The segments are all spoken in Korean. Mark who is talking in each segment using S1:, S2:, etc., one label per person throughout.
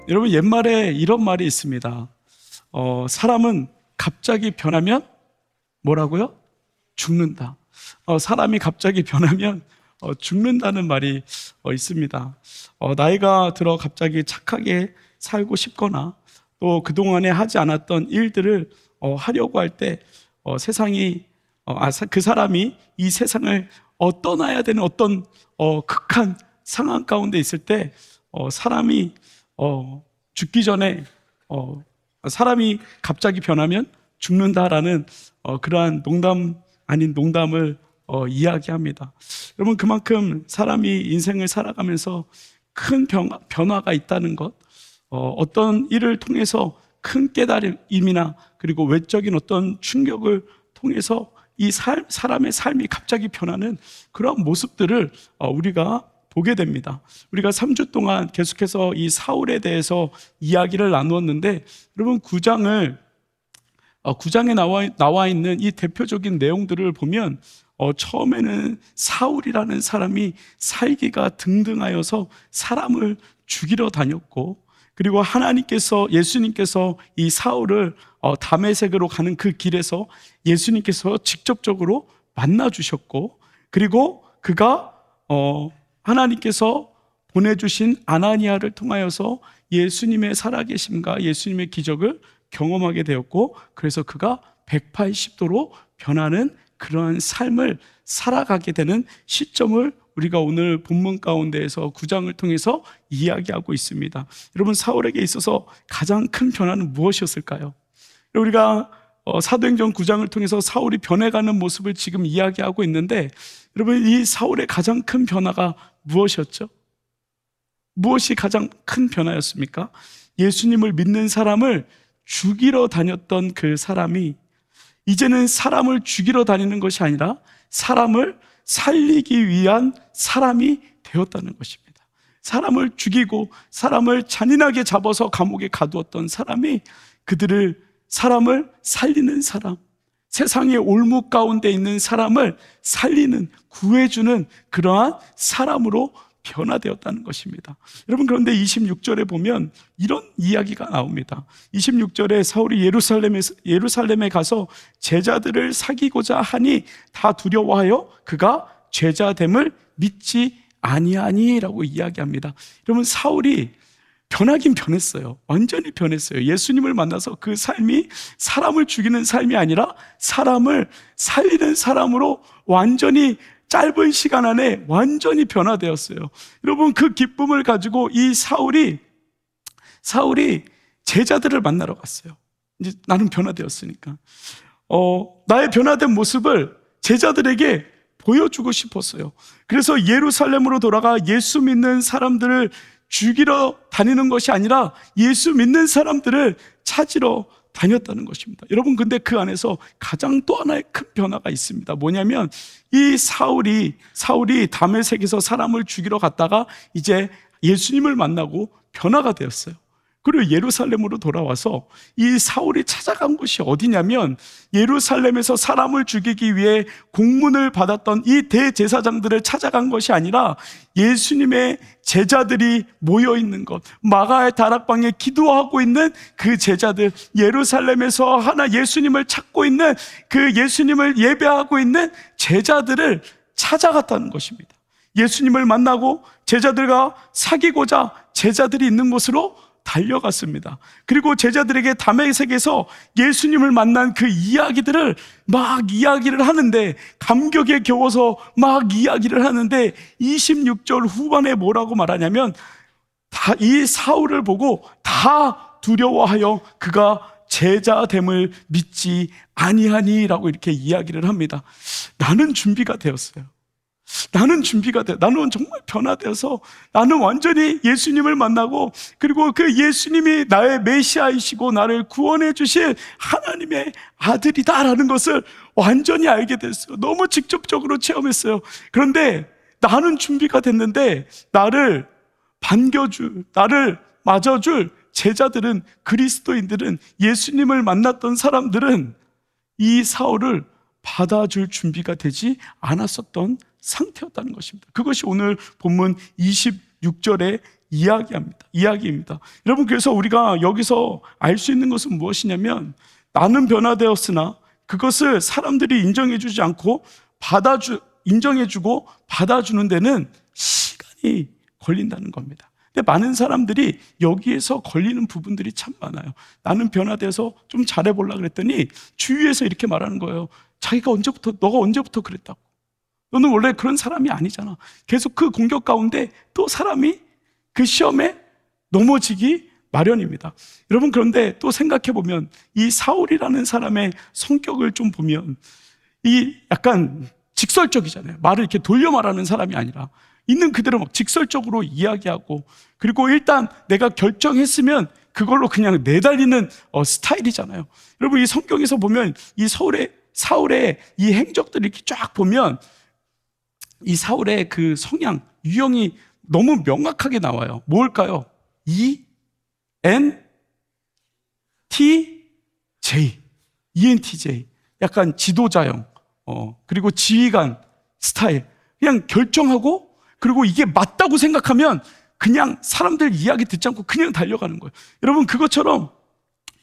S1: 여러분, 옛말에 이런 말이 있습니다. 사람은 갑자기 변하면 뭐라고요? 죽는다. 사람이 갑자기 변하면 죽는다는 말이 있습니다. 나이가 들어 갑자기 착하게 살고 싶거나 또 그동안에 하지 않았던 일들을 하려고 할 때 세상이 그 사람이 이 세상을 떠나야 되는 어떤 극한 상황 가운데 있을 때 사람이 죽기 전에 사람이 갑자기 변하면 죽는다라는 그러한 농담 아닌 농담을 이야기합니다. 여러분, 그만큼 사람이 인생을 살아가면서 큰 변화가 있다는 것, 어떤 일을 통해서 큰 깨달음이나 그리고 외적인 어떤 충격을 통해서 이 사람의 삶이 갑자기 변하는 그런 모습들을 우리가 보게 됩니다. 우리가 3주 동안 계속해서 이 사울에 대해서 이야기를 나누었는데, 여러분, 9장에 나와 있는 이 대표적인 내용들을 보면 처음에는 사울이라는 사람이 살기가 등등하여서 사람을 죽이러 다녔고, 그리고 예수님께서 이 사울을 다메섹으로 가는 그 길에서 예수님께서 직접적으로 만나 주셨고, 그리고 그가 하나님께서 보내주신 아나니아를 통하여서 예수님의 살아계심과 예수님의 기적을 경험하게 되었고, 그래서 그가 180도로 변하는 그러한 삶을 살아가게 되는 시점을 우리가 오늘 본문 가운데에서 9장을 통해서 이야기하고 있습니다. 여러분, 사울에게 있어서 가장 큰 변화는 무엇이었을까요? 우리가 사도행전 9장을 통해서 사울이 변해가는 모습을 지금 이야기하고 있는데, 여러분, 이 사울의 가장 큰 변화가 무엇이었죠? 무엇이 가장 큰 변화였습니까? 예수님을 믿는 사람을 죽이러 다녔던 그 사람이 이제는 사람을 죽이러 다니는 것이 아니라 사람을 살리기 위한 사람이 되었다는 것입니다. 사람을 죽이고 사람을 잔인하게 잡아서 감옥에 가두었던 사람이 사람을 살리는 사람, 세상의 올무 가운데 있는 사람을 살리는, 구해주는 그러한 사람으로 변화되었다는 것입니다. 여러분, 그런데 26절에 보면 이런 이야기가 나옵니다. 26절에 사울이 예루살렘에 가서 제자들을 사귀고자 하니 다 두려워하여 그가 제자됨을 믿지 아니하니라고 이야기합니다. 여러분, 사울이 변하긴 변했어요. 완전히 변했어요. 예수님을 만나서 그 삶이 사람을 죽이는 삶이 아니라 사람을 살리는 사람으로 완전히 짧은 시간 안에 완전히 변화되었어요. 여러분, 그 기쁨을 가지고 이 사울이 제자들을 만나러 갔어요. 이제 나는 변화되었으니까 나의 변화된 모습을 제자들에게 보여주고 싶었어요. 그래서 예루살렘으로 돌아가 예수 믿는 사람들을 죽이러 다니는 것이 아니라 예수 믿는 사람들을 찾으러 다녔다는 것입니다. 여러분, 근데 그 안에서 가장 또 하나의 큰 변화가 있습니다. 뭐냐면 이 사울이 다메섹에서 사람을 죽이러 갔다가 이제 예수님을 만나고 변화가 되었어요. 그리고 예루살렘으로 돌아와서 이 사울이 찾아간 곳이 어디냐면, 예루살렘에서 사람을 죽이기 위해 공문을 받았던 이 대제사장들을 찾아간 것이 아니라 예수님의 제자들이 모여있는 것, 마가의 다락방에 기도하고 있는 그 제자들, 예루살렘에서 예수님을 찾고 있는 그 예수님을 예배하고 있는 제자들을 찾아갔다는 것입니다. 예수님을 만나고 제자들과 사귀고자 제자들이 있는 곳으로 달려갔습니다. 그리고 제자들에게 다메섹에서 예수님을 만난 그 이야기들을 막 이야기를 하는데, 감격에 겨워서 막 이야기를 하는데 26절 후반에 뭐라고 말하냐면, 이 사울을 보고 다 두려워하여 그가 제자됨을 믿지 아니하니라고 이렇게 이야기를 합니다. 나는 준비가 되었어요. 나는 정말 변화되어서 나는 완전히 예수님을 만나고, 그리고 그 예수님이 나의 메시아이시고 나를 구원해 주실 하나님의 아들이다라는 것을 완전히 알게 됐어요. 너무 직접적으로 체험했어요. 그런데 나는 준비가 됐는데 나를 맞아줄 제자들은, 그리스도인들은, 예수님을 만났던 사람들은 이 사울을 받아줄 준비가 되지 않았었던 상태였다는 것입니다. 그것이 오늘 본문 26절에 이야기입니다. 여러분, 그래서 우리가 여기서 알 수 있는 것은 무엇이냐면, 나는 변화되었으나 그것을 사람들이 인정해주지 않고 인정해주고 받아주는 데는 시간이 걸린다는 겁니다. 근데 많은 사람들이 여기에서 걸리는 부분들이 참 많아요. 나는 변화돼서 좀 잘해보려고 그랬더니 주위에서 이렇게 말하는 거예요. 너가 언제부터 그랬다고. 너는 원래 그런 사람이 아니잖아. 계속 그 공격 가운데 또 사람이 그 시험에 넘어지기 마련입니다. 여러분, 그런데 또 생각해보면 이 사울이라는 사람의 성격을 좀 보면 이 약간 직설적이잖아요. 말을 이렇게 돌려 말하는 사람이 아니라 있는 그대로 막 직설적으로 이야기하고, 그리고 일단 내가 결정했으면 그걸로 그냥 내달리는 스타일이잖아요. 여러분, 이 성경에서 보면 이 사울의 이 행적들을 이렇게 쫙 보면 이 사울의 그 성향, 유형이 너무 명확하게 나와요. 뭘까요? ENTJ. 약간 지도자형, 그리고 지휘관 스타일. 그냥 결정하고, 그리고 이게 맞다고 생각하면 그냥 사람들 이야기 듣지 않고 그냥 달려가는 거예요. 여러분, 그것처럼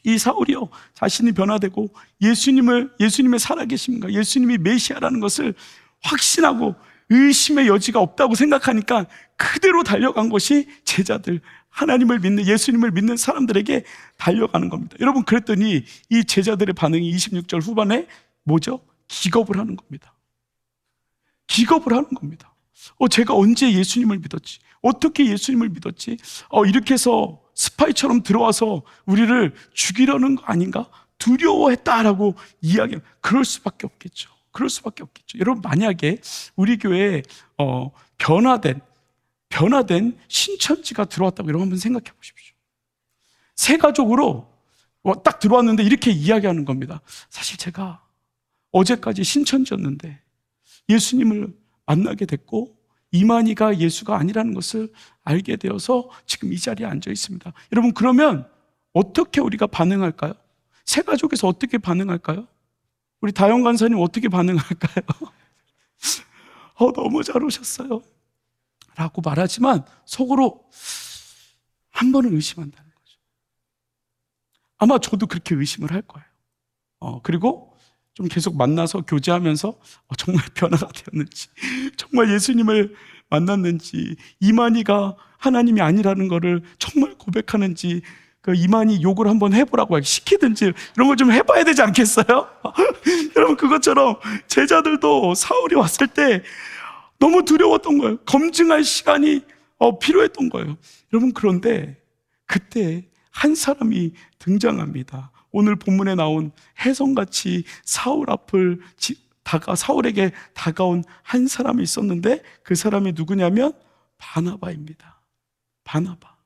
S1: 이 사울이요, 자신이 변화되고 예수님의 살아계심과 예수님이 메시아라는 것을 확신하고 의심의 여지가 없다고 생각하니까 그대로 달려간 것이 제자들, 하나님을 믿는, 예수님을 믿는 사람들에게 달려가는 겁니다. 여러분, 그랬더니 이 제자들의 반응이 26절 후반에 뭐죠? 기겁을 하는 겁니다. 기겁을 하는 겁니다. 제가 언제 예수님을 믿었지? 어떻게 예수님을 믿었지? 이렇게 해서 스파이처럼 들어와서 우리를 죽이려는 거 아닌가? 두려워했다라고 이야기하면 그럴 수밖에 없겠죠. 여러분, 만약에 우리 교회에 변화된 신천지가 들어왔다고 여러분 한번 생각해 보십시오. 새 가족으로 딱 들어왔는데 이렇게 이야기하는 겁니다. 사실 제가 어제까지 신천지였는데 예수님을 만나게 됐고 이만희가 예수가 아니라는 것을 알게 되어서 지금 이 자리에 앉아 있습니다. 여러분, 그러면 어떻게 우리가 반응할까요? 새 가족에서 어떻게 반응할까요? 우리 다영 간사님 어떻게 반응할까요? 너무 잘 오셨어요 라고 말하지만 속으로 한 번은 의심한다는 거죠. 아마 저도 그렇게 의심을 할 거예요. 그리고 좀 계속 만나서 교제하면서 정말 변화가 되었는지, 정말 예수님을 만났는지, 이만희가 하나님이 아니라는 거를 정말 고백하는지, 그 이만희 욕을 한번 해보라고 시키든지 이런 걸 좀 해봐야 되지 않겠어요? 여러분, 그것처럼 제자들도 사울이 왔을 때 너무 두려웠던 거예요. 검증할 시간이 필요했던 거예요. 여러분, 그런데 그때 한 사람이 등장합니다. 오늘 본문에 나온 혜성같이 사울에게 다가온 한 사람이 있었는데 그 사람이 누구냐면 바나바입니다. 바나바.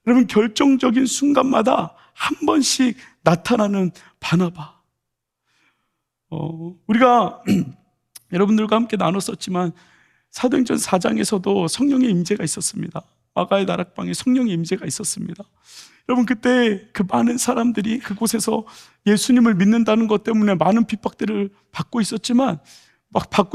S1: 여러분, 결정적인 순간마다 한 번씩 나타나는 바나바. 우리가 여러분들과 함께 나눴었지만 사도행전 4장에서도 성령의 임재가 있었습니다. 마가의 다락방에 성령의 임재가 있었습니다. 여러분, 그때 그 많은 사람들이 그곳에서 예수님을 믿는다는 것 때문에 많은 핍박들을 받고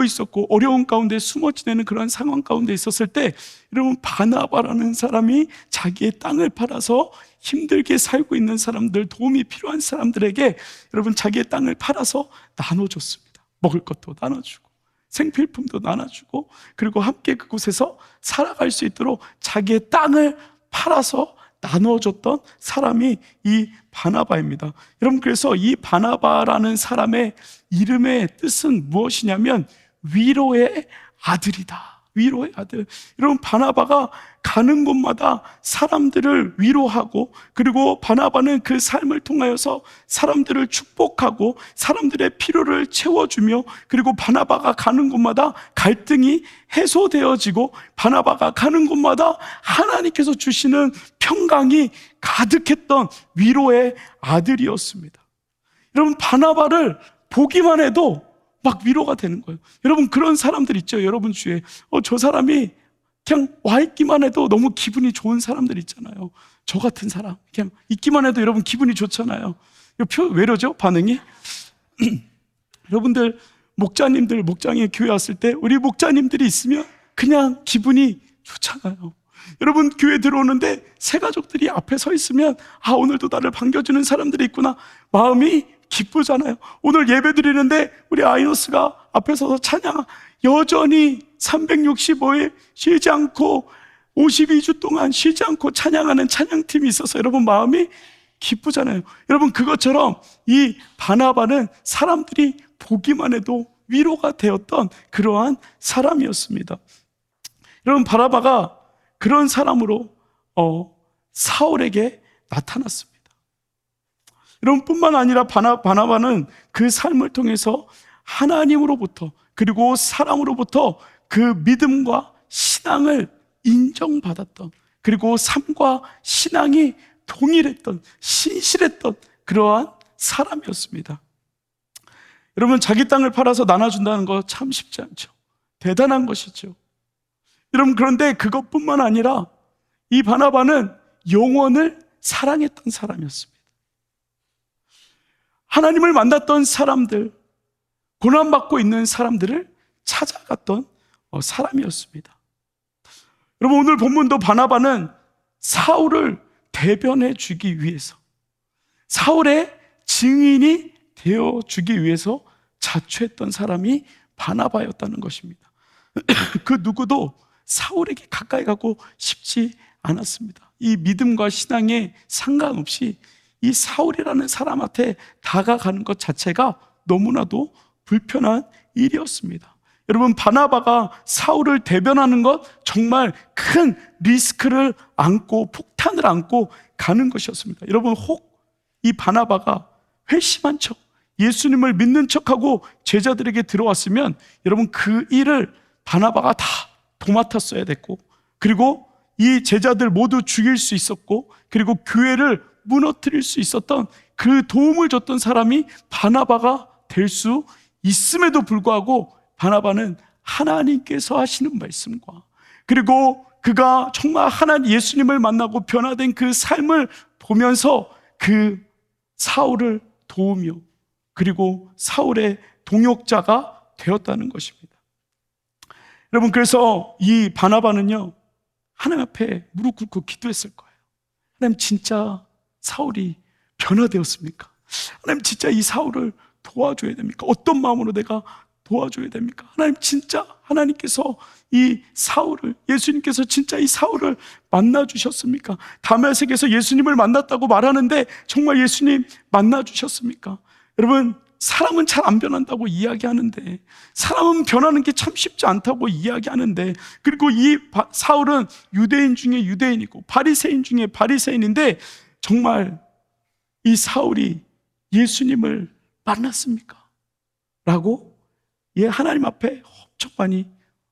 S1: 있었고 어려운 가운데 숨어 지내는 그런 상황 가운데 있었을 때, 여러분, 바나바라는 사람이 자기의 땅을 팔아서 힘들게 살고 있는 사람들, 도움이 필요한 사람들에게 여러분 자기의 땅을 팔아서 나눠줬습니다. 먹을 것도 나눠주고 생필품도 나눠주고, 그리고 함께 그곳에서 살아갈 수 있도록 자기의 땅을 팔아서 나눠줬던 사람이 이 바나바입니다. 여러분, 그래서 이 바나바라는 사람의 이름의 뜻은 무엇이냐면 위로의 아들이다. 위로의 아들. 여러분, 바나바가 가는 곳마다 사람들을 위로하고, 그리고 바나바는 그 삶을 통하여서 사람들을 축복하고 사람들의 필요를 채워주며, 그리고 바나바가 가는 곳마다 갈등이 해소되어지고 바나바가 가는 곳마다 하나님께서 주시는 평강이 가득했던 위로의 아들이었습니다. 여러분, 바나바를 보기만 해도 막 위로가 되는 거예요. 여러분, 그런 사람들 있죠? 여러분 주위에 저 사람이 그냥 와 있기만 해도 너무 기분이 좋은 사람들 있잖아요. 저 같은 사람 그냥 있기만 해도 여러분 기분이 좋잖아요. 왜 이러죠? 반응이? 여러분들 목장에 교회 왔을 때 우리 목자님들이 있으면 그냥 기분이 좋잖아요. 여러분, 교회 들어오는데 새 가족들이 앞에 서 있으면 오늘도 나를 반겨주는 사람들이 있구나, 마음이 기쁘잖아요. 오늘 예배 드리는데 우리 아이노스가 앞에 서서 찬양, 여전히 365일 쉬지 않고 52주 동안 쉬지 않고 찬양하는 찬양팀이 있어서 여러분 마음이 기쁘잖아요. 여러분, 그것처럼 이 바나바는 사람들이 보기만 해도 위로가 되었던 그러한 사람이었습니다. 여러분, 바나바가 그런 사람으로 사울에게 나타났습니다. 여러분, 뿐만 아니라 바나바는 그 삶을 통해서 하나님으로부터 그리고 사람으로부터 그 믿음과 신앙을 인정받았던, 그리고 삶과 신앙이 동일했던, 신실했던 그러한 사람이었습니다. 여러분, 자기 땅을 팔아서 나눠준다는 거 참 쉽지 않죠. 대단한 것이죠. 여러분, 그런데 그것뿐만 아니라 이 바나바는 영혼을 사랑했던 사람이었습니다. 하나님을 만났던 사람들, 고난받고 있는 사람들을 찾아갔던 사람이었습니다. 여러분, 오늘 본문도 바나바는 사울을 대변해 주기 위해서, 사울의 증인이 되어 주기 위해서 자초했던 사람이 바나바였다는 것입니다. 그 누구도 사울에게 가까이 가고 싶지 않았습니다. 이 믿음과 신앙에 상관없이 이 사울이라는 사람한테 다가가는 것 자체가 너무나도 불편한 일이었습니다. 여러분, 바나바가 사울을 대변하는 것, 정말 큰 리스크를 안고, 폭탄을 안고 가는 것이었습니다. 여러분, 혹 이 바나바가 회심한 척, 예수님을 믿는 척하고 제자들에게 들어왔으면 여러분, 그 일을 바나바가 다 도맡았어야 됐고, 그리고 이 제자들 모두 죽일 수 있었고, 그리고 교회를 무너뜨릴 수 있었던, 그 도움을 줬던 사람이 바나바가 될 수 있음에도 불구하고 바나바는 하나님께서 하시는 말씀과, 그리고 그가 정말 하나님 예수님을 만나고 변화된 그 삶을 보면서 그 사울을 도우며, 그리고 사울의 동역자가 되었다는 것입니다. 여러분, 그래서 이 바나바는요, 하나님 앞에 무릎 꿇고 기도했을 거예요. 하나님, 진짜 사울이 변화되었습니까? 하나님, 진짜 이 사울을 도와줘야 됩니까? 어떤 마음으로 내가 도와줘야 됩니까? 하나님, 진짜 하나님께서 이 사울을, 예수님께서 진짜 이 사울을 만나주셨습니까? 다메섹에서 예수님을 만났다고 말하는데 정말 예수님 만나주셨습니까? 여러분, 사람은 잘 안 변한다고 이야기하는데, 사람은 변하는 게 참 쉽지 않다고 이야기하는데, 그리고 이 사울은 유대인 중에 유대인이고 바리새인 중에 바리새인인데, 정말 이 사울이 예수님을 만났습니까? 라고 하나님 앞에 엄청 많이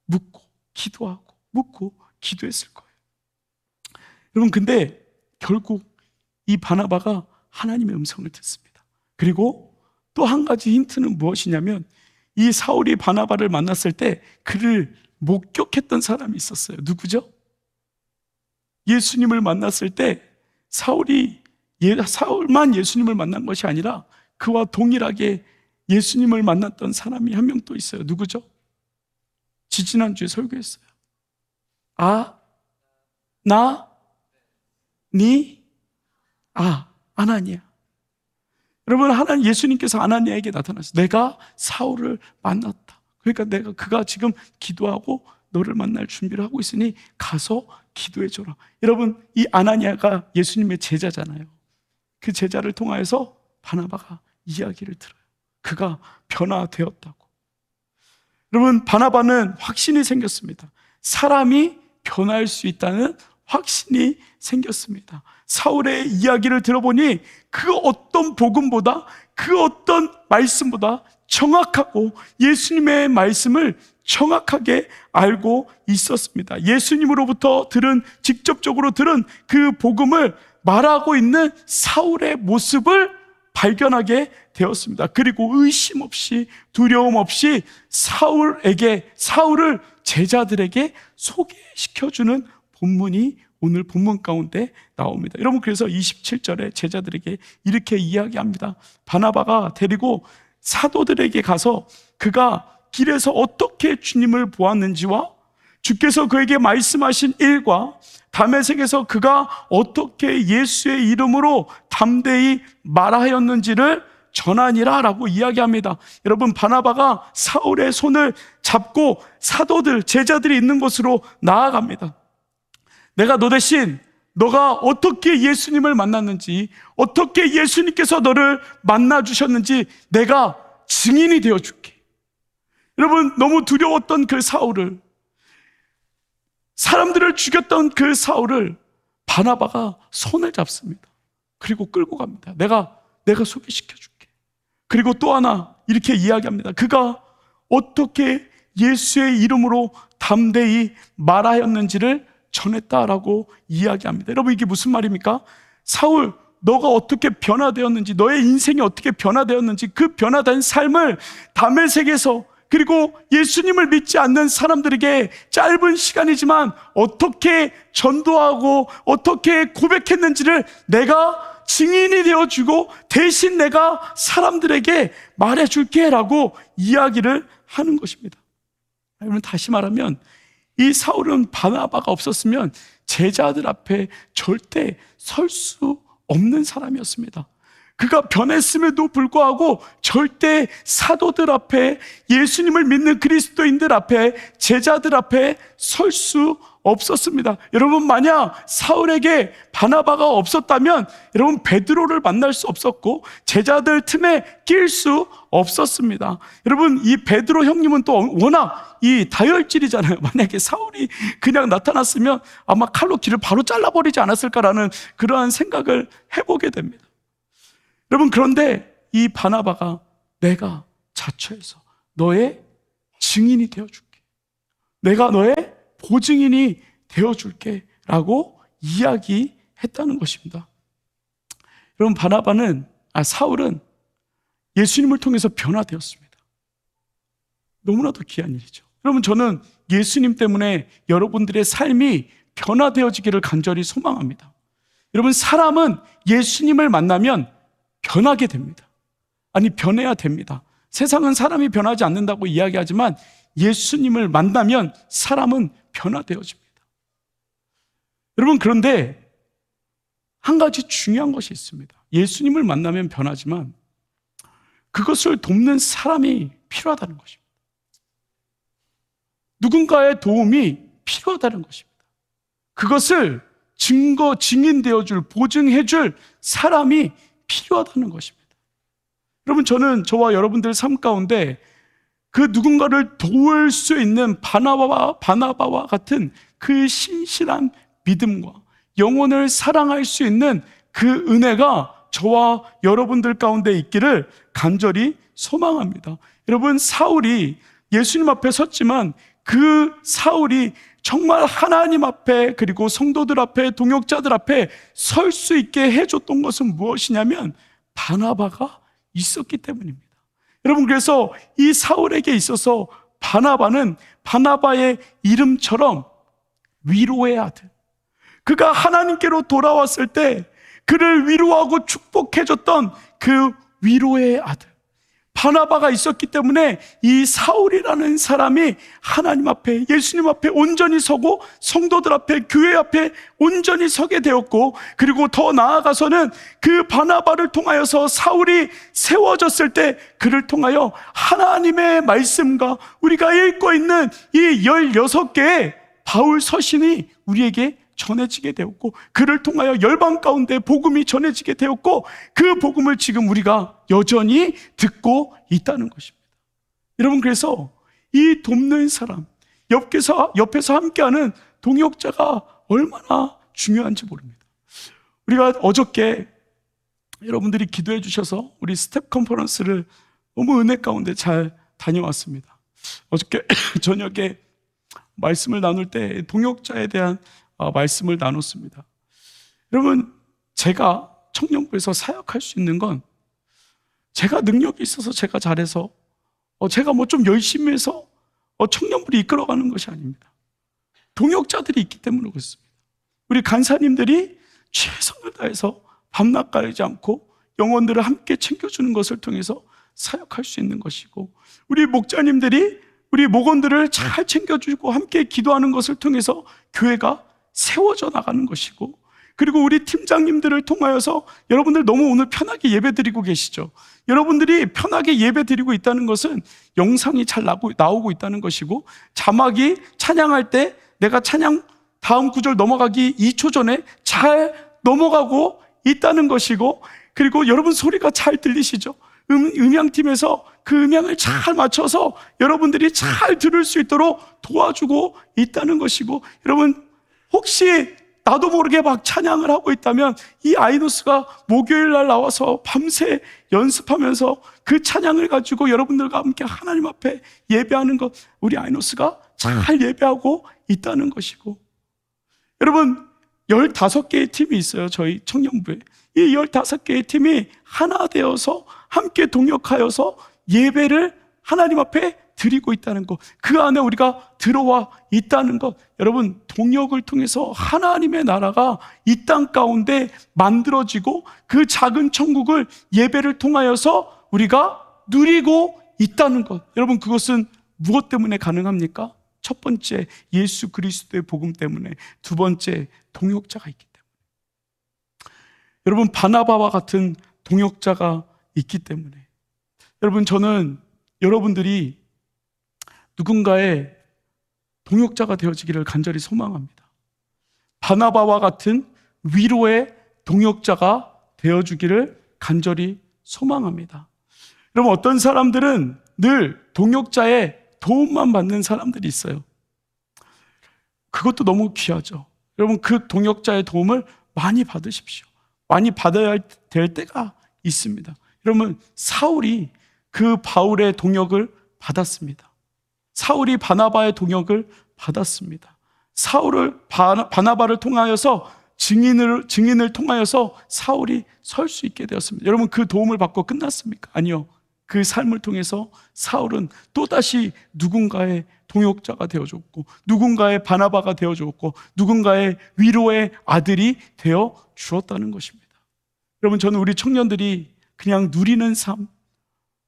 S1: 묻고 기도하고 묻고 기도했을 거예요. 여러분, 근데 결국 이 바나바가 하나님의 음성을 듣습니다. 그리고 또 한 가지 힌트는 무엇이냐면, 이 사울이 바나바를 만났을 때 그를 목격했던 사람이 있었어요. 누구죠? 예수님을 만났을 때 사울만 예수님을 만난 것이 아니라 그와 동일하게 예수님을 만났던 사람이 한 명 또 있어요. 누구죠? 지지난주에 설교했어요. 아나니아. 여러분, 하나님 예수님께서 아나니아에게 나타났어요. 내가 사울을 만났다. 그러니까 그가 지금 기도하고 너를 만날 준비를 하고 있으니 가서 기도해줘라. 여러분, 이 아나니아가 예수님의 제자잖아요. 그 제자를 통하여서 바나바가 이야기를 들어요. 그가 변화되었다고. 여러분, 바나바는 확신이 생겼습니다. 사람이 변할 수 있다는 확신이 생겼습니다. 사울의 이야기를 들어보니 그 어떤 복음보다, 그 어떤 말씀보다 정확하고 예수님의 말씀을 정확하게 알고 있었습니다. 예수님으로부터 직접적으로 들은 그 복음을 말하고 있는 사울의 모습을 발견하게 되었습니다. 그리고 의심 없이, 두려움 없이 사울을 제자들에게 소개시켜주는 본문이 오늘 본문 가운데 나옵니다. 여러분, 그래서 27절에 제자들에게 이렇게 이야기합니다. 바나바가 데리고 사도들에게 가서 그가 길에서 어떻게 주님을 보았는지와 주께서 그에게 말씀하신 일과 다메섹에서 그가 어떻게 예수의 이름으로 담대히 말하였는지를 전하니라 라고 이야기합니다. 여러분, 바나바가 사울의 손을 잡고 사도들, 제자들이 있는 곳으로 나아갑니다. 내가 너 대신 너가 어떻게 예수님을 만났는지, 어떻게 예수님께서 너를 만나주셨는지 내가 증인이 되어줄게. 여러분, 너무 두려웠던 그 사울을, 사람들을 죽였던 그 사울을 바나바가 손을 잡습니다. 그리고 끌고 갑니다. 내가 소개시켜줄게. 그리고 또 하나 이렇게 이야기합니다. 그가 어떻게 예수의 이름으로 담대히 말하였는지를 전했다라고 이야기합니다. 여러분, 이게 무슨 말입니까? 사울, 너가 어떻게 변화되었는지, 너의 인생이 어떻게 변화되었는지, 그 변화된 삶을 다메섹에서, 그리고 예수님을 믿지 않는 사람들에게 짧은 시간이지만 어떻게 전도하고 어떻게 고백했는지를 내가 증인이 되어주고 대신 내가 사람들에게 말해줄게 라고 이야기를 하는 것입니다. 여러분, 다시 말하면 이 사울은 바나바가 없었으면 제자들 앞에 절대 설 수 없는 사람이었습니다. 그가 변했음에도 불구하고 절대 사도들 앞에, 예수님을 믿는 그리스도인들 앞에, 제자들 앞에 설 수 없었습니다. 여러분, 만약 사울에게 바나바가 없었다면 여러분, 베드로를 만날 수 없었고 제자들 틈에 낄 수 없었습니다. 여러분, 이 베드로 형님은 또 워낙 이 다혈질이잖아요. 만약에 사울이 그냥 나타났으면 아마 칼로 귀를 바로 잘라버리지 않았을까라는 그러한 생각을 해보게 됩니다. 여러분, 그런데 이 바나바가 내가 자처해서 너의 증인이 되어줄게, 내가 너의 보증인이 되어줄게 라고 이야기했다는 것입니다. 여러분, 사울은 예수님을 통해서 변화되었습니다. 너무나도 귀한 일이죠. 여러분, 저는 예수님 때문에 여러분들의 삶이 변화되어지기를 간절히 소망합니다. 여러분, 사람은 예수님을 만나면 변하게 됩니다. 아니, 변해야 됩니다. 세상은 사람이 변하지 않는다고 이야기하지만 예수님을 만나면 사람은 변화되어집니다. 여러분, 그런데 한 가지 중요한 것이 있습니다. 예수님을 만나면 변하지만 그것을 돕는 사람이 필요하다는 것입니다. 누군가의 도움이 필요하다는 것입니다. 그것을 증인되어줄, 보증해줄 사람이 필요하다는 것입니다. 여러분, 저는 저와 여러분들 삶 가운데 그 누군가를 도울 수 있는 바나바와 같은 그 신실한 믿음과 영혼을 사랑할 수 있는 그 은혜가 저와 여러분들 가운데 있기를 간절히 소망합니다. 여러분, 사울이 예수님 앞에 섰지만 그 사울이 정말 하나님 앞에, 그리고 성도들 앞에, 동역자들 앞에 설 수 있게 해줬던 것은 무엇이냐면 바나바가 있었기 때문입니다. 여러분, 그래서 이 사울에게 있어서 바나바는 바나바의 이름처럼 위로의 아들, 그가 하나님께로 돌아왔을 때 그를 위로하고 축복해줬던 그 위로의 아들 바나바가 있었기 때문에 이 사울이라는 사람이 하나님 앞에, 예수님 앞에 온전히 서고 성도들 앞에, 교회 앞에 온전히 서게 되었고, 그리고 더 나아가서는 그 바나바를 통하여서 사울이 세워졌을 때 그를 통하여 하나님의 말씀과 우리가 읽고 있는 이 16개의 바울 서신이 우리에게 전해지게 되었고, 그를 통하여 열방 가운데 복음이 전해지게 되었고, 그 복음을 지금 우리가 여전히 듣고 있다는 것입니다. 여러분, 그래서 이 돕는 사람, 옆에서 함께하는 동역자가 얼마나 중요한지 모릅니다. 우리가 어저께 여러분들이 기도해 주셔서 우리 스텝 컨퍼런스를 너무 은혜 가운데 잘 다녀왔습니다. 어저께 저녁에 말씀을 나눌 때 동역자에 대한 말씀을 나눴습니다. 여러분, 제가 청년부에서 사역할 수 있는 건 제가 능력이 있어서, 제가 잘해서, 제가 뭐 좀 열심히 해서 청년부를 이끌어가는 것이 아닙니다. 동역자들이 있기 때문에 그렇습니다. 우리 간사님들이 최선을 다해서 밤낮 가리지 않고 영혼들을 함께 챙겨주는 것을 통해서 사역할 수 있는 것이고, 우리 목자님들이 우리 목원들을 잘 챙겨주고 함께 기도하는 것을 통해서 교회가 세워져 나가는 것이고, 그리고 우리 팀장님들을 통하여서 여러분들 너무 오늘 편하게 예배드리고 계시죠. 여러분들이 편하게 예배드리고 있다는 것은 영상이 잘 나오고 있다는 것이고, 자막이 찬양할 때 내가 찬양 다음 구절 넘어가기 2초 전에 잘 넘어가고 있다는 것이고, 그리고 여러분 소리가 잘 들리시죠? 음향팀에서 그 음향을 잘 맞춰서 여러분들이 잘 들을 수 있도록 도와주고 있다는 것이고, 여러분 혹시 나도 모르게 막 찬양을 하고 있다면 이 아이노스가 목요일 날 나와서 밤새 연습하면서 그 찬양을 가지고 여러분들과 함께 하나님 앞에 예배하는 것, 우리 아이노스가 잘 예배하고 있다는 것이고, 여러분 15개의 팀이 있어요. 저희 청년부에. 이 15개의 팀이 하나 되어서 함께 동역하여서 예배를 하나님 앞에 드리고 있다는 것, 그 안에 우리가 들어와 있다는 것, 여러분 동역을 통해서 하나님의 나라가 이 땅 가운데 만들어지고 그 작은 천국을 예배를 통하여서 우리가 누리고 있다는 것, 여러분 그것은 무엇 때문에 가능합니까? 첫 번째, 예수 그리스도의 복음 때문에. 두 번째, 동역자가 있기 때문에. 여러분 바나바와 같은 동역자가 있기 때문에. 여러분 저는 여러분들이 누군가의 동역자가 되어지기를 간절히 소망합니다. 바나바와 같은 위로의 동역자가 되어주기를 간절히 소망합니다. 여러분 어떤 사람들은 늘 동역자의 도움만 받는 사람들이 있어요. 그것도 너무 귀하죠. 여러분 그 동역자의 도움을 많이 받으십시오. 많이 받아야 될 때가 있습니다. 여러분 사울이 그 바울의 동역을 받았습니다. 사울이 바나바의 동역을 받았습니다. 사울을 바나바를 통하여서 증인을 통하여서 사울이 설 수 있게 되었습니다. 여러분 그 도움을 받고 끝났습니까? 아니요. 그 삶을 통해서 사울은 또다시 누군가의 동역자가 되어줬고, 누군가의 바나바가 되어줬고, 누군가의 위로의 아들이 되어 주었다는 것입니다. 여러분 저는 우리 청년들이 그냥 누리는 삶,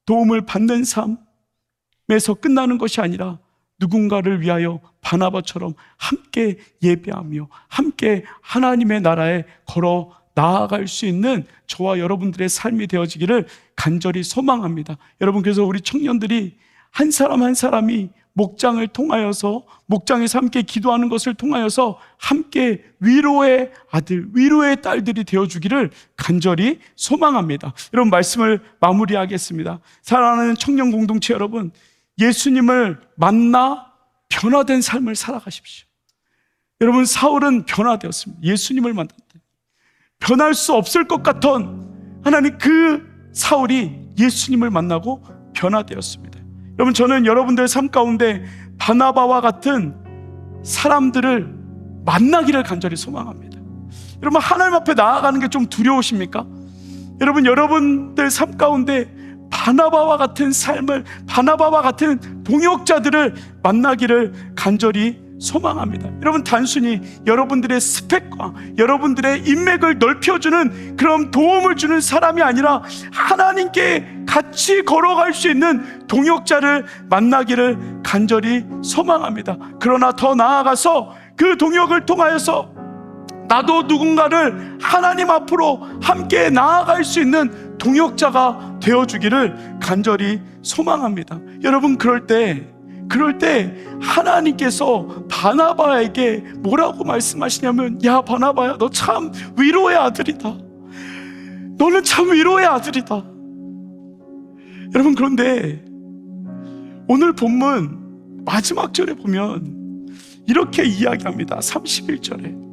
S1: 도움을 받는 삶에서 끝나는 것이 아니라 누군가를 위하여 바나바처럼 함께 예배하며 함께 하나님의 나라에 걸어 나아갈 수 있는 저와 여러분들의 삶이 되어지기를 간절히 소망합니다. 여러분 그래서 우리 청년들이 한 사람 한 사람이 목장을 통하여서, 목장에서 함께 기도하는 것을 통하여서 함께 위로의 아들, 위로의 딸들이 되어주기를 간절히 소망합니다. 여러분 말씀을 마무리하겠습니다. 사랑하는 청년 공동체 여러분, 예수님을 만나 변화된 삶을 살아가십시오. 여러분 사울은 변화되었습니다. 예수님을 만났다. 변할 수 없을 것 같던 하나님 그 사울이 예수님을 만나고 변화되었습니다. 여러분 저는 여러분들의 삶 가운데 바나바와 같은 사람들을 만나기를 간절히 소망합니다. 여러분 하나님 앞에 나아가는 게 좀 두려우십니까? 여러분 여러분들 삶 가운데 바나바와 같은 삶을, 바나바와 같은 동역자들을 만나기를 간절히 소망합니다. 여러분 단순히 여러분들의 스펙과 여러분들의 인맥을 넓혀주는 그런 도움을 주는 사람이 아니라 하나님께 같이 걸어갈 수 있는 동역자를 만나기를 간절히 소망합니다. 그러나 더 나아가서 그 동역을 통하여서 나도 누군가를 하나님 앞으로 함께 나아갈 수 있는 동역자가 되어주기를 간절히 소망합니다. 여러분 그럴 때 하나님께서 바나바에게 뭐라고 말씀하시냐면, 야 바나바야 너 참 위로의 아들이다. 너는 참 위로의 아들이다. 여러분 그런데 오늘 본문 마지막 절에 보면 이렇게 이야기합니다. 31절에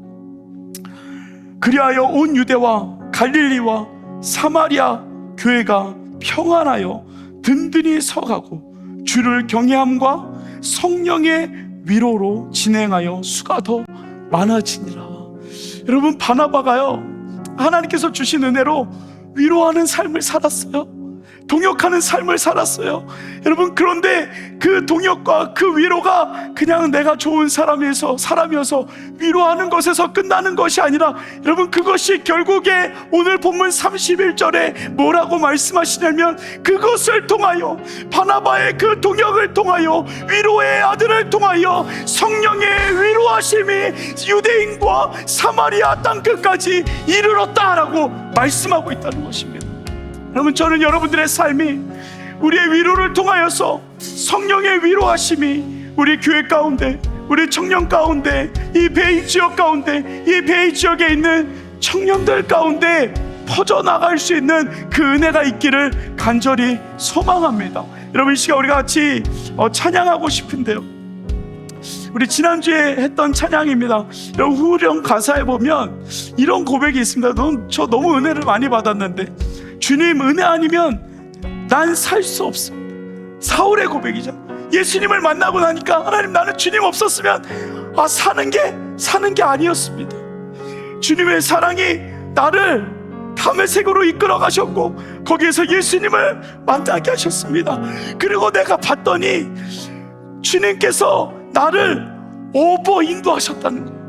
S1: 그리하여 온 유대와 갈릴리와 사마리아 교회가 평안하여 든든히 서가고 주를 경외함과 성령의 위로로 진행하여 수가 더 많아지니라. 여러분 바나바가요 하나님께서 주신 은혜로 위로하는 삶을 살았어요. 동역하는 삶을 살았어요. 여러분, 그런데 그 동역과 그 위로가 그냥 내가 좋은 사람이어서 위로하는 것에서 끝나는 것이 아니라, 여러분, 그것이 결국에 오늘 본문 31절에 뭐라고 말씀하시냐면, 그것을 통하여, 바나바의 그 동역을 통하여, 위로의 아들을 통하여 성령의 위로하심이 유대인과 사마리아 땅끝까지 이르렀다라고 말씀하고 있다는 것입니다. 여러분, 저는 여러분들의 삶이, 우리의 위로를 통하여서 성령의 위로하심이 우리 교회 가운데, 우리 청년 가운데, 이 베이 지역 가운데, 이 베이 지역에 있는 청년들 가운데 퍼져나갈 수 있는 그 은혜가 있기를 간절히 소망합니다. 여러분, 이 시간 우리가 같이 찬양하고 싶은데요, 우리 지난주에 했던 찬양입니다. 여러분, 후렴 가사에 보면 이런 고백이 있습니다. 저 너무 은혜를 많이 받았는데, 주님 은혜 아니면 난 살 수 없습니다. 사울의 고백이죠. 예수님을 만나고 나니까, 하나님, 나는 주님 없었으면 사는 게 아니었습니다. 주님의 사랑이 나를 다메섹으로 이끌어 가셨고, 거기에서 예수님을 만나게 하셨습니다. 그리고 내가 봤더니 주님께서 나를 오버 인도하셨다는 거예요.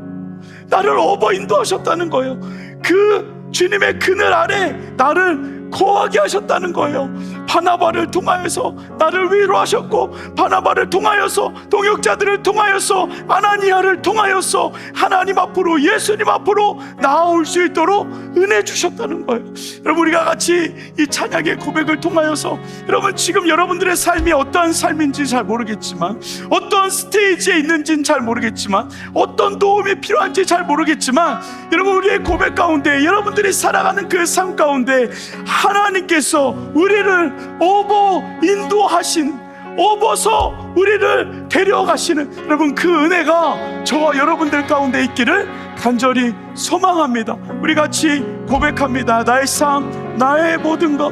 S1: 나를 오버 인도하셨다는 거예요. 그 주님의 그늘 아래 나를 거하게 하셨다는 거예요. 바나바를 통하여서 나를 위로하셨고, 바나바를 통하여서, 동역자들을 통하여서, 아나니아를 통하여서 하나님 앞으로, 예수님 앞으로 나아올 수 있도록 은혜 주셨다는 거예요. 여러분, 우리가 같이 이 찬양의 고백을 통하여서, 여러분, 지금 여러분들의 삶이 어떠한 삶인지 잘 모르겠지만, 어떤 스테이지에 있는지는 잘 모르겠지만, 어떤 도움이 필요한지 잘 모르겠지만, 여러분, 우리의 고백 가운데, 여러분들이 살아가는 그 삶 가운데 하나님께서 우리를 업어서 우리를 데려가시는, 여러분, 그 은혜가 저와 여러분들 가운데 있기를 간절히 소망합니다. 우리 같이 고백합니다. 나의 삶, 나의 모든 것,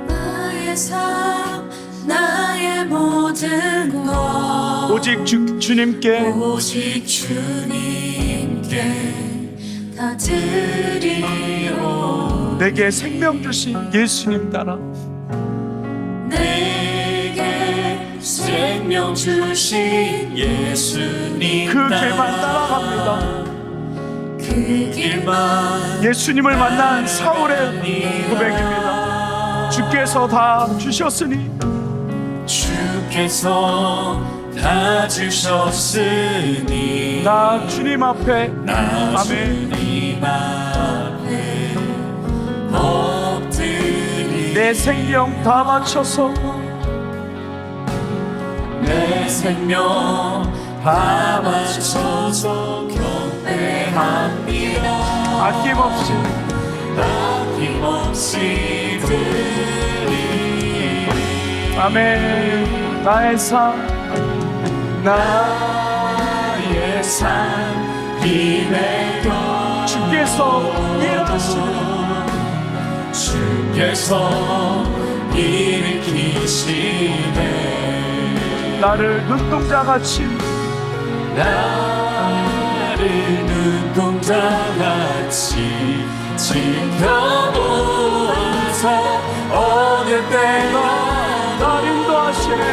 S2: 나의 삶, 나의 모든 것,
S1: 오직 주님께
S2: 다 드리오.
S1: 내게 생명 주신 예수님 따라,
S2: 내게 생명 주신 예수님
S1: 그 길만 따라갑니다.
S2: 그 길만.
S1: 예수님을 만난 사울의 고백입니다. 주께서 다 주셨으니,
S2: 주께서 다 주셨으니
S1: 나 주님 앞에,
S2: 나
S1: 아멘,
S2: 주님 앞에 엎드리
S1: 내 생명 다 바쳐서,
S2: 내 생명 다 바쳐서 경배합니다.
S1: 아낌없이
S2: 드리.
S1: 아멘. 나의 삶,
S2: 나의 삶이 내가
S1: 주께서
S2: 일으키시네.
S1: 나를 눈동자같이
S2: 눈동자같이 지켜보아서 어느 때나
S1: 날 인도하시네.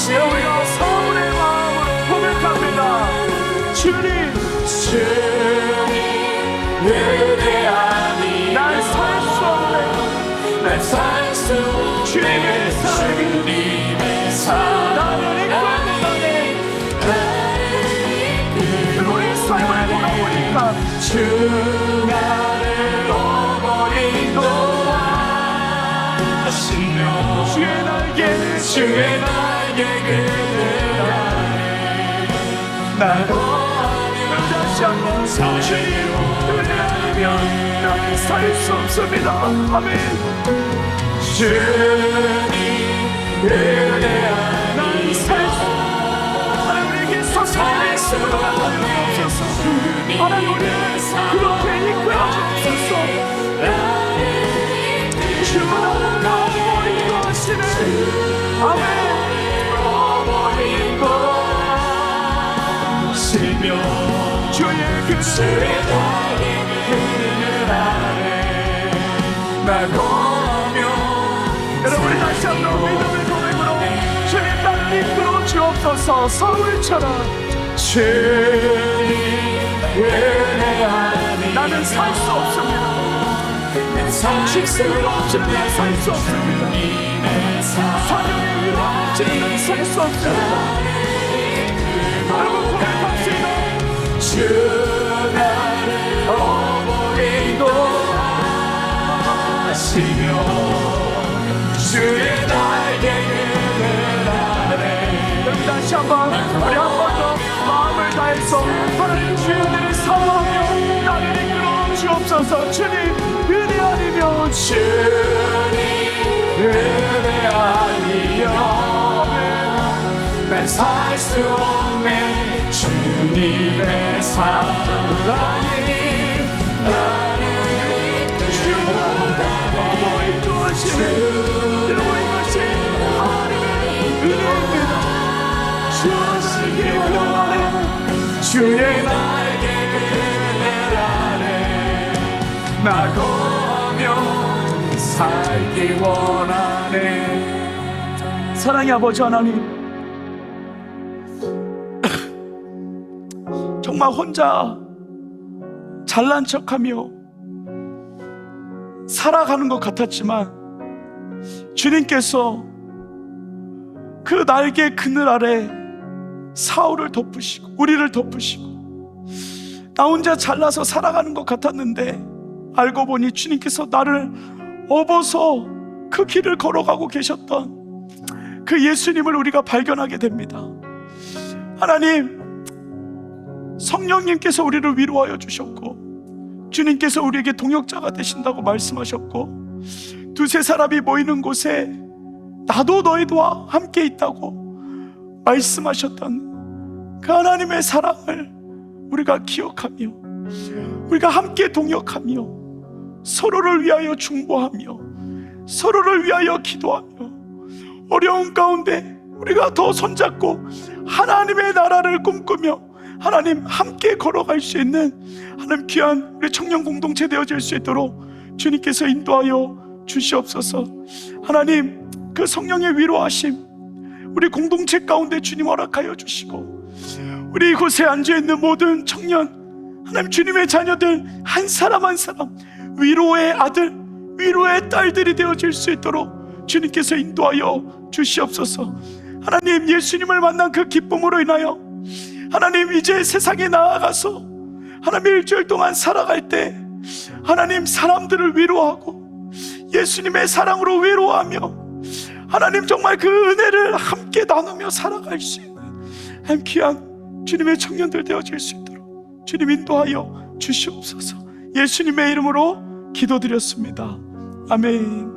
S1: 우리가 서울의 마음으로 고백합니다. 주님
S2: 은혜 아니
S1: 날 살 수 없네. 주님의 사랑이 나를 이끌어내네. 우리 삶을 돌아보니까
S2: 주 나를 어버리고 하시며 주의 날개 그늘
S1: 나를 다시 한번 주님 은혜 아니면 나는 살 수 없습니다. 아멘.
S2: 주님 은혜
S1: 난 살 수, 하나님께서 살 수 없어서, 하나님 우리를 그렇게 이끌어 주옵소서. 주가 어버리고 하시네. 아멘.
S2: 어버리고 하시며
S1: 주의 그늘
S2: 주의 날개 그늘 아래 날 거하며.
S1: 여러분 우리 다시 한번 믿음의 고백으로 주의 땅을 이끌어 주옵소서. 서울처럼
S2: 주님 은혜 아니
S1: 나는 살 수 없습니다. 십승을 없으면 살 수 없습니다. 사명의 위로 없으면 살 수 없습니다. 여러분 고백합시다.
S2: 주 나를 어버리고 하시며 주의 날개 그늘 아래.
S1: 여러분 다시 한번 우리 한 번 더 마음을 다해서 하나님 주의 은혜를 사모하며 나를 이끌어 주옵소서. 주님 은혜 아니면
S2: 주님 은혜 아니면 난 살 수 없네. 주님의 사랑이 나를
S1: 주님의 인도하시네. 여러분 이것이 하나님의 은혜입니다. 주의 은혜
S2: 주의 날개 그늘 아래 나 거하며 살기 원하네.
S1: 사랑의 아버지 하나님, 정말 혼자 잘난 척하며 살아가는 것 같았지만 주님께서 그 날개 그늘 아래 사울을 덮으시고 우리를 덮으시고 나 혼자 잘나서 살아가는 것 같았는데 알고 보니 주님께서 나를 업어서 그 길을 걸어가고 계셨던 그 예수님을 우리가 발견하게 됩니다. 하나님, 성령님께서 우리를 위로하여 주셨고 주님께서 우리에게 동역자가 되신다고 말씀하셨고 두세 사람이 모이는 곳에 나도 너희와 함께 있다고 말씀하셨던 그 하나님의 사랑을 우리가 기억하며 우리가 함께 동역하며 서로를 위하여 중보하며 서로를 위하여 기도하며 어려운 가운데 우리가 더 손잡고 하나님의 나라를 꿈꾸며 하나님 함께 걸어갈 수 있는 하나님 귀한 우리 청년 공동체 되어질 수 있도록 주님께서 인도하여 주시옵소서. 하나님, 그 성령의 위로하심 우리 공동체 가운데 주님 허락하여 주시고 우리 이곳에 앉아있는 모든 청년 하나님 주님의 자녀들 한 사람 한 사람 위로의 아들 위로의 딸들이 되어질 수 있도록 주님께서 인도하여 주시옵소서. 하나님, 예수님을 만난 그 기쁨으로 인하여 하나님 이제 세상에 나아가서 하나님 일주일 동안 살아갈 때 하나님 사람들을 위로하고 예수님의 사랑으로 위로하며 하나님 정말 그 은혜를 함께 나누며 살아갈 수 있는 하나님 귀한 주님의 청년들 되어질 수 있도록 주님 인도하여 주시옵소서. 예수님의 이름으로 기도드렸습니다. 아멘.